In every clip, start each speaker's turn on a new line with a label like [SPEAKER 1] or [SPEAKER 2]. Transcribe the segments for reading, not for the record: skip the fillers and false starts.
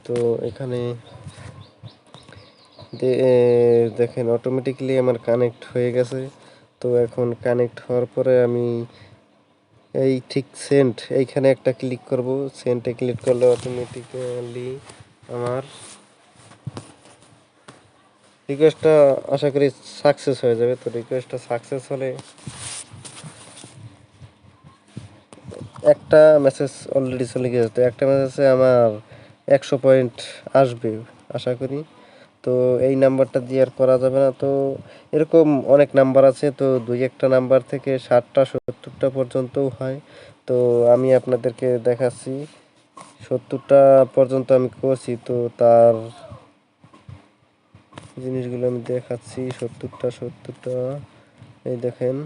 [SPEAKER 1] তো এখানে দেখেন অটোমেটিক্যালি আমার কানেক্ট হয়ে গেছে। তো এখন কানেক্ট হওয়ার পরে আমি এই ঠিক সেন্ড এইখানে একটা ক্লিক করব। সেন্টে ক্লিক করলে অটোমেটিক্যালি আমার রিকোয়েস্টটা আশা করি সাকসেস হয়ে যাবে। তো রিকোয়েস্টটা সাকসেস হলে একটা মেসেজ অলরেডি চলে গেছে। তো একটা মেসেজে আমার 100 পয়েন্ট আসবে আশা করি। তো এই নাম্বারটা দিয়ে আর করা যাবে না। তো এরকম অনেক নাম্বার আছে, তো দুই একটা নাম্বার থেকে 60টা 70টা পর্যন্তও হয়। তো আমি আপনাদেরকে দেখাচ্ছি 70টা পর্যন্ত আমি করছি। তো তার জিনিসগুলো আমি দেখাচ্ছি। 70টা এই দেখেন।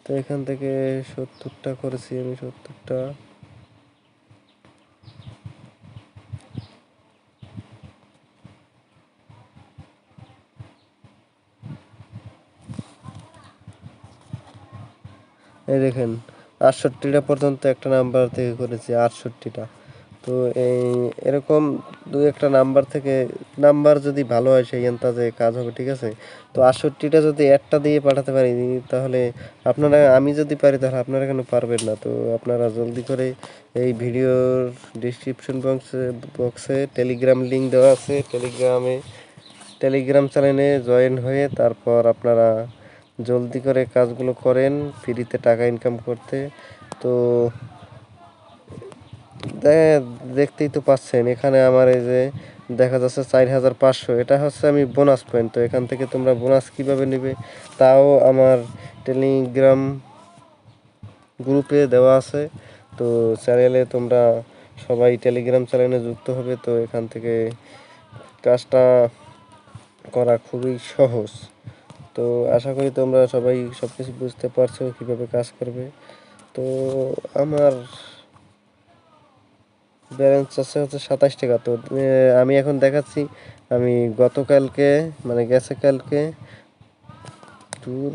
[SPEAKER 1] তো এখান থেকে 70টা করেছি আমি। 70টা এই দেখেন 68টা পর্যন্ত একটা নাম্বার থেকে করেছি। 68টা। তো এরকম দু একটা নাম্বার থেকে নাম্বার যদি ভালো হয় সেই আন্দাজে কাজ হবে, ঠিক আছে। তো 68টা যদি একটা দিয়ে পাঠাতে পারি তাহলে আপনারা, আমি যদি পারি তাহলে আপনারা কেন পারবেন না। তো আপনারা জলদি করে এই ভিডিওর ডিসক্রিপশন বক্সে টেলিগ্রাম লিঙ্ক দেওয়া আছে। টেলিগ্রাম চ্যানেলে জয়েন হয়ে তারপর আপনারা জলদি করে কাজগুলো করেন ফ্রিতে টাকা ইনকাম করতে। তো দেখতেই তো পাচ্ছেন এখানে আমার এই যে দেখা যাচ্ছে 4500, এটা হচ্ছে আমি বোনাস পয়েন্ট। তো এখান থেকে তোমরা বোনাস কিভাবে নেবে তাও আমার টেলিগ্রাম গ্রুপে দেওয়া আছে। তো চ্যানেলে তোমরা সবাই টেলিগ্রাম চ্যানেলে যুক্ত হবে। তো এখান থেকে কাজটা করা খুবই সহজ। তো আশা করি তোমরা সবাই সব কিছু বুঝতে পারছো কীভাবে কাজ করবে। তো আমার ব্যালেন্স আছে হচ্ছে 27 টাকা। তো আমি এখন দেখাচ্ছি আমি গতকালকে মানে গেছে কালকে টুর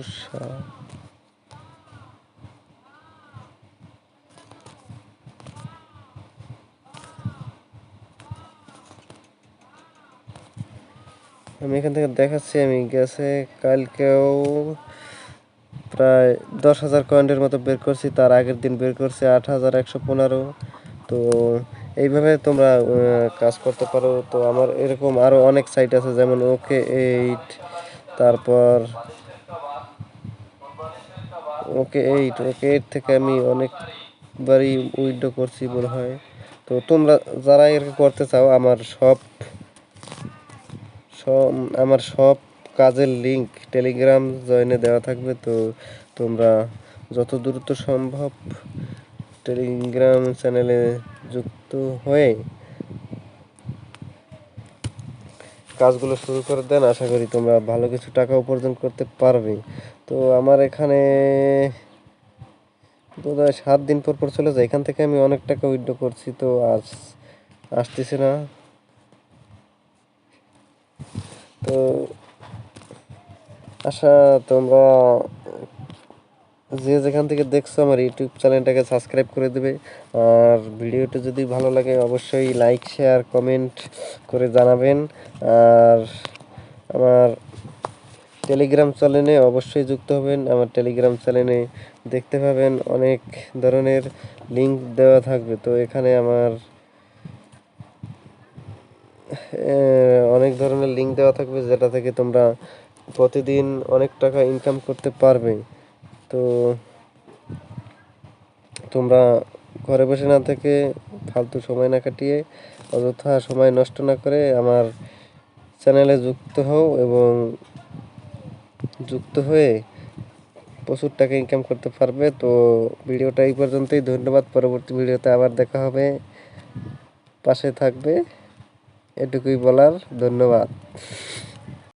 [SPEAKER 1] আমি এখান থেকে দেখাচ্ছি আমি গেছে কালকেও প্রায় 10,000 কয়েনের মতো বের করছি। তার আগের দিন বের করছি 8,115। তো এইভাবে তোমরা কাজ করতে পারো। তো আমার এরকম আরও অনেক সাইট আছে, যেমন OK8, তারপর OK8 থেকে আমি অনেকবারই উইথড্র করছি মনে হয়। তো তোমরা যারা এর করতে চাও আমার সব কাজের লিঙ্ক টেলিগ্রাম জয়েনে দেওয়া থাকবে। তো তোমরা যত দ্রুত সম্ভব টেলিগ্রাম চ্যানেলে যুক্ত হয়ে কাজগুলো শুরু করে দেন। আশা করি তোমরা ভালো কিছু টাকা উপার্জন করতে পারবে। তো আমার এখানে বোধহয় 7 দিন পর পর চলে যায়। এখান থেকে আমি অনেক টাকা উইথড্র করছি। তো আসতেছে না। তো তোমরা যে যেখান থেকে দেখছো আমার ইউটিউব চ্যানেলটাকে সাবস্ক্রাইব করে দেবে। আর ভিডিওটা যদি ভালো লাগে অবশ্যই লাইক শেয়ার কমেন্ট করে জানাবেন। আর আমার টেলিগ্রাম চ্যানেলে অবশ্যই যুক্ত হবেন। আমার টেলিগ্রাম চ্যানেলে দেখতে পাবেন অনেক ধরনের লিঙ্ক দেওয়া থাকবে। তো এখানে আমার অনেক ধরনের লিঙ্ক দেওয়া থাকবে যেটা থেকে তোমরা প্রতিদিন অনেক টাকা ইনকাম করতে পারবে। তো তোমরা ঘরে বসে না থেকে ফালতু সময় না কাটিয়ে অযথা সময় নষ্ট না করে আমার চ্যানেলে যুক্ত হও এবং যুক্ত হয়ে প্রচুর টাকা ইনকাম করতে পারবে। তো ভিডিওটা এই পর্যন্তই। ধন্যবাদ। পরবর্তী ভিডিওতে আবার দেখা হবে। পাশে থাকবে, এটুকুই বলার। ধন্যবাদ।